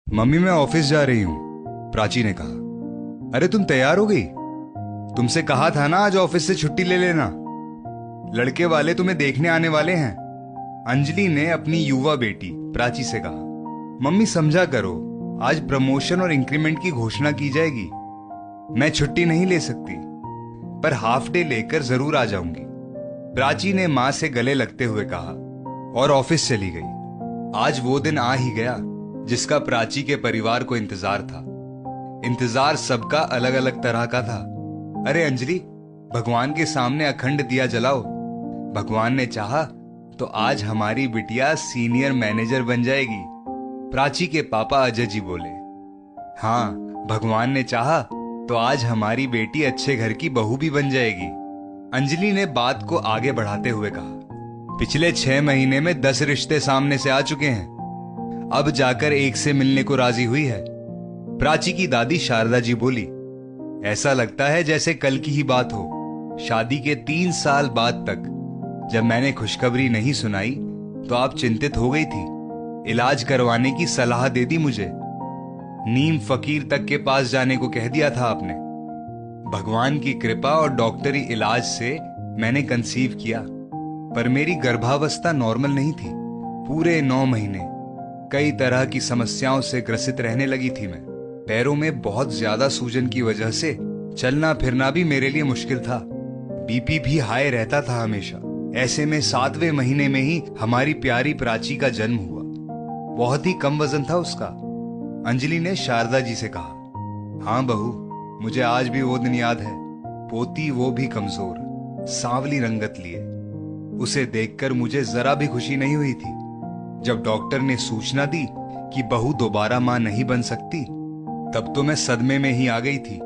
Mummy मैं office जा रही हूँ, प्राची ने कहा। अरे तुम तैयार हो गई? तुमसे कहा था ना आज ऑफिस से छुट्टी ले लेना। लड़के वाले तुम्हें देखने आने वाले हैं। अंजलि ने अपनी युवा बेटी प्राची से कहा। मम्मी समझा करो, आज प्रमोशन और इंक्रीमेंट की घोषणा की जाएगी। मैं छुट्टी नहीं ले सकती, पर हाफ डे लेकर जरूर आ जाऊंगी, प्राची ने मां से गले लगते हुए कहा और ऑफिस चली गई। आज वो दिन आ ही गया जिसका प्राची के परिवार को इंतजार था। इंतजार सबका अलग अलग तरह का था। अरे अंजलि, भगवान के सामने अखंड दिया जलाओ। भगवान ने चाहा तो आज हमारी बिटिया सीनियर मैनेजर बन जाएगी, प्राची के पापा अजय जी बोले। हाँ, भगवान ने चाहा तो आज हमारी बेटी अच्छे घर की बहू भी बन जाएगी, अंजलि ने बात को आगे बढ़ाते हुए कहा। पिछले 6 महीने में 10 रिश्ते सामने से आ चुके हैं, अब जाकर एक से मिलने को राजी हुई है, प्राची की दादी शारदा जी बोली। ऐसा लगता है जैसे कल की ही बात हो। शादी के 3 साल बाद तक जब मैंने खुशखबरी नहीं सुनाई तो आप चिंतित हो गई थी। इलाज करवाने की सलाह दे दी मुझे। नीम फकीर तक के पास जाने को कह दिया था आपने। भगवान की कृपा और डॉक्टरी इलाज से मैंने कंसीव किया, पर मेरी गर्भावस्था नॉर्मल नहीं थी। पूरे 9 महीने कई तरह की समस्याओं से ग्रसित रहने लगी थी मैं। पैरों में बहुत ज्यादा सूजन की वजह से चलना फिरना भी मेरे लिए मुश्किल था। बीपी भी हाई रहता था हमेशा। ऐसे में 7वें महीने में ही हमारी प्यारी प्राची का जन्म हुआ। बहुत ही कम वजन था उसका, अंजलि ने शारदा जी से कहा। हाँ बहू, मुझे आज भी वो दिन याद है। पोती वो भी कमजोर, सांवली रंगत लिए। उसे देखकर मुझे जरा भी खुशी नहीं हुई थी। जब डॉक्टर ने सूचना दी कि बहू दोबारा मां नहीं बन सकती, तब तो मैं सदमे में ही आ गई थी।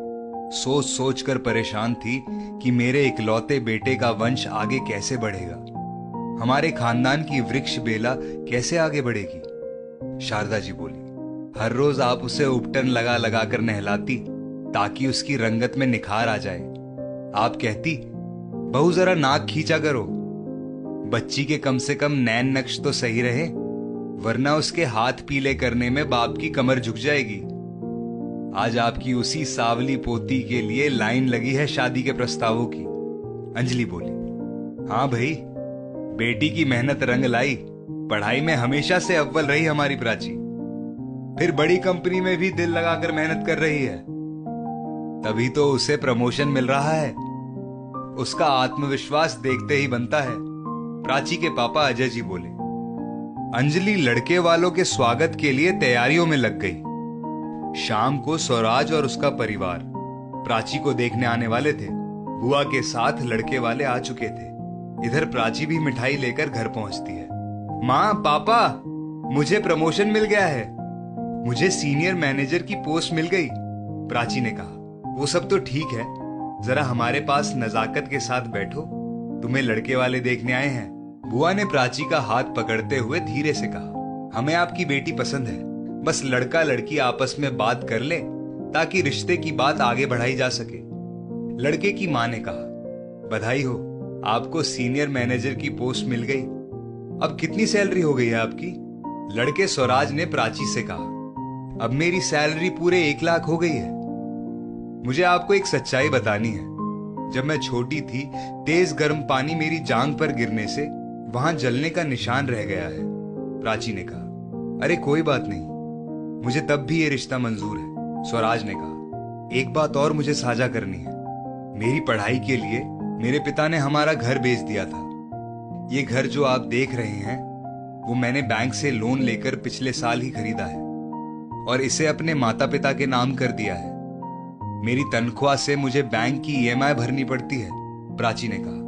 सोच सोच कर परेशान थी कि मेरे इकलौते बेटे का वंश आगे कैसे बढ़ेगा, हमारे खानदान की वृक्ष बेला कैसे आगे बढ़ेगी। शारदा जी बोली, हर रोज आप उसे उपटन लगा लगा कर नहलाती ताकि उसकी रंगत में निखार आ जाए। आप कहती, बहू जरा नाक खींचा करो, बच्ची के कम से कम नैन नक्श तो सही रहे, वरना उसके हाथ पीले करने में बाप की कमर झुक जाएगी। आज आपकी उसी सावली पोती के लिए लाइन लगी है शादी के प्रस्तावों की, अंजलि बोली। हाँ भाई, बेटी की मेहनत रंग लाई। पढ़ाई में हमेशा से अव्वल रही हमारी प्राची, फिर बड़ी कंपनी में भी दिल लगाकर मेहनत कर रही है, तभी तो उसे प्रमोशन मिल रहा है। उसका आत्मविश्वास देखते ही बनता है, प्राची के पापा अजय जी बोले। अंजलि लड़के वालों के स्वागत के लिए तैयारियों में लग गई। शाम को स्वराज और उसका परिवार प्राची को देखने आने वाले थे। बुआ के साथ लड़के वाले आ चुके थे। इधर प्राची भी मिठाई लेकर घर पहुंचती है। माँ, पापा, मुझे प्रमोशन मिल गया है, मुझे सीनियर मैनेजर की पोस्ट मिल गई, प्राची ने कहा। वो सब तो ठीक है, जरा हमारे पास नजाकत के साथ बैठो, तुम्हें लड़के वाले देखने आए हैं। बुआ ने प्राची का हाथ पकड़ते हुए धीरे से कहा। हमें आपकी बेटी पसंद है, बस लड़का लड़की आपस में बात कर ले ताकि रिश्ते की बात आगे बढ़ाई जा सके, लड़के की मां ने कहा। बधाई हो, आपको सीनियर मैनेजर की पोस्ट मिल गई। अब कितनी सैलरी हो गई है आपकी? लड़के स्वराज ने प्राची से कहा। अब मेरी सैलरी पूरे 1 लाख हो गई है। मुझे आपको एक सच्चाई बतानी है। जब मैं छोटी थी, तेज गर्म पानी मेरी जांघ पर गिरने से वहां जलने का निशान रह गया है, प्राची ने कहा। अरे कोई बात नहीं, मुझे तब भी ये रिश्ता मंजूर है, स्वराज ने कहा। एक बात और मुझे साझा करनी है। मेरी पढ़ाई के लिए मेरे पिता ने हमारा घर बेच दिया था। ये घर जो आप देख रहे हैं वो मैंने बैंक से लोन लेकर पिछले साल ही खरीदा है और इसे अपने माता पिता के नाम कर दिया है। मेरी तनख्वाह से मुझे बैंक की ईएमआई भरनी पड़ती है, प्राची ने कहा।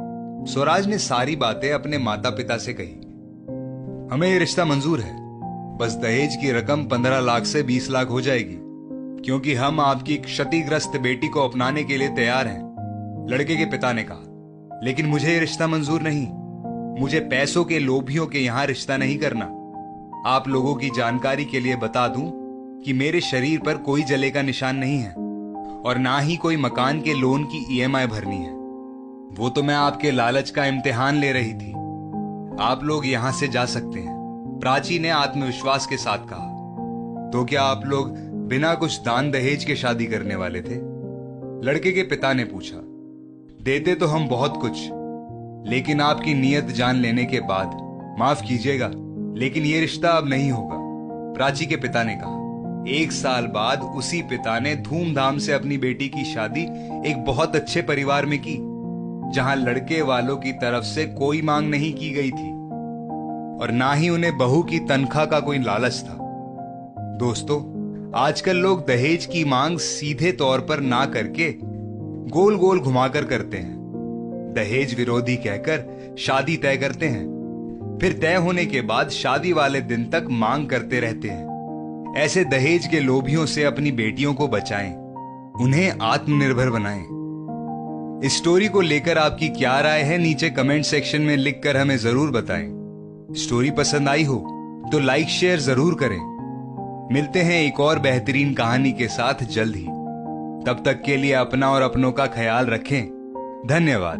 स्वराज ने सारी बातें अपने माता पिता से कही। हमें ये रिश्ता मंजूर है, बस दहेज की रकम 15 लाख से 20 लाख हो जाएगी, क्योंकि हम आपकी क्षतिग्रस्त बेटी को अपनाने के लिए तैयार हैं, लड़के के पिता ने कहा। लेकिन मुझे ये रिश्ता मंजूर नहीं। मुझे पैसों के लोभियों के यहां रिश्ता नहीं करना। आप लोगों की जानकारी के लिए बता दूं कि मेरे शरीर पर कोई जले का निशान नहीं है और ना ही कोई मकान के लोन की ईएमआई भरनी है। वो तो मैं आपके लालच का इम्तिहान ले रही थी। आप लोग यहां से जा सकते हैं, प्राची ने आत्मविश्वास के साथ कहा। तो क्या आप लोग बिना कुछ दान दहेज के शादी करने वाले थे? लड़के के पिता ने पूछा। देते तो हम बहुत कुछ, लेकिन आपकी नीयत जान लेने के बाद माफ कीजिएगा, लेकिन ये रिश्ता अब नहीं होगा, प्राची के पिता ने कहा। 1 साल बाद उसी पिता ने धूमधाम से अपनी बेटी की शादी एक बहुत अच्छे परिवार में की, जहां लड़के वालों की तरफ से कोई मांग नहीं की गई थी और ना ही उन्हें बहू की तनख्वाह का कोई लालच था। दोस्तों, आजकल लोग दहेज की मांग सीधे तौर पर ना करके गोल गोल घुमाकर करते हैं। दहेज विरोधी कहकर शादी तय करते हैं, फिर तय होने के बाद शादी वाले दिन तक मांग करते रहते हैं। ऐसे दहेज के लोभियों से अपनी बेटियों को बचाएं, उन्हें आत्मनिर्भर बनाएं। इस स्टोरी को लेकर आपकी क्या राय है, नीचे कमेंट सेक्शन में लिखकर हमें जरूर बताएं। स्टोरी पसंद आई हो तो लाइक शेयर जरूर करें। मिलते हैं एक और बेहतरीन कहानी के साथ जल्द ही। तब तक के लिए अपना और अपनों का ख्याल रखें। धन्यवाद।